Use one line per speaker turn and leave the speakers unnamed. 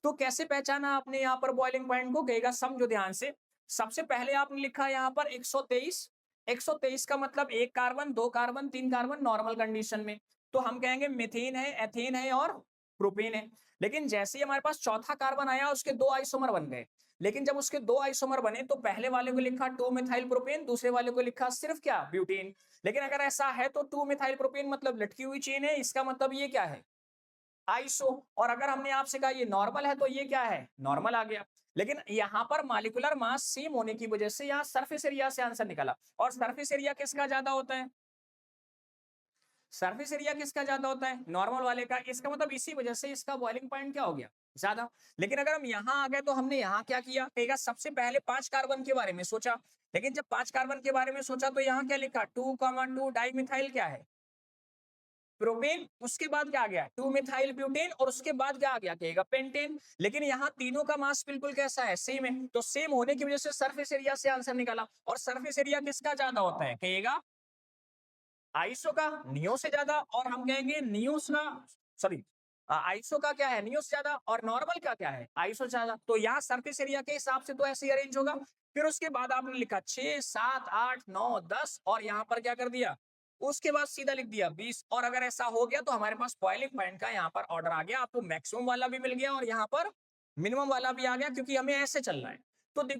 तो कैसे पहचाना आपने यहाँ पर बॉइलिंग पॉइंट को? कहेगा समझो ध्यान से। सबसे पहले आपने लिखा यहाँ पर 123, 123 का मतलब 1 carbon, 2 carbon, 3 carbon normal condition में। तो हम कहेंगे मीथेन है, एथेन है और प्रोपेन है। लेकिन जैसे ही हमारे पास चौथा कार्बन आया उसके 2 आइसोमर बन गए। लेकिन जब उसके 2 आइसोमर बने तो पहले वाले को लिखा 2 मिथाइल प्रोपेन, दूसरे वाले को लिखा सिर्फ क्या? ब्यूटेन। लेकिन अगर ऐसा है तो 2 मिथाइल प्रोपेन मतलब लटकी हुई चेन है, इसका मतलब ये क्या है? आइसो। और अगर हमने आपसे कहा ये नॉर्मल है तो ये क्या है? नॉर्मल आ गया। लेकिन यहाँ पर मॉलिक्यूलर मास सेम होने की वजह से यहाँ सरफेस एरिया से आंसर निकला। और सरफेस एरिया किसका ज्यादा होता है? सरफेस एरिया किसका ज्यादा होता है? नॉर्मल वाले का। इसका मतलब इसी वजह से इसका बॉइलिंग पॉइंट क्या हो गया? ज्यादा। लेकिन अगर हम यहाँ आ गए तो हमने यहाँ क्या किया? कहेगा सबसे पहले 5 कार्बन के बारे में सोचा। लेकिन जब 5 कार्बन के बारे में सोचा तो यहाँ क्या लिखा? 2,2 डाइमिथाइल क्या है? प्रोपेन। उसके बाद क्या आ गया? 2 मिथाइल ब्यूटेन। और उसके बाद क्या आ गया? कहेगा पेंटेन। लेकिन यहाँ तीनों का मास बिल्कुल कैसा है? सेम है। तो सेम होने की वजह से सरफेस एरिया से आंसर निकाला। और सरफेस एरिया किसका ज्यादा होता है? कहेगा आइसो का नियो से ज्यादा। और हम कहेंगे नियोस का, सॉरी, आइसो का क्या है? नियो से ज्यादा। और नॉर्मल का क्या है? आइसो से ज्यादा। तो यहाँ सरफेस एरिया के हिसाब से तो ऐसे ही अरेंज होगा। फिर उसके बाद आपने लिखा 6, 7, 8, 9, 10 और यहाँ पर क्या कर दिया? उसके बाद सीधा लिख दिया 20। और अगर ऐसा हो गया तो हमारे पास बॉइलिंग पॉइंट का यहाँ पर ऑर्डर आ गया। आपको मैक्सिमम वाला भी मिल गया और यहाँ पर मिनिमम वाला भी आ गया, क्योंकि हमें ऐसे चलना है। तो देखो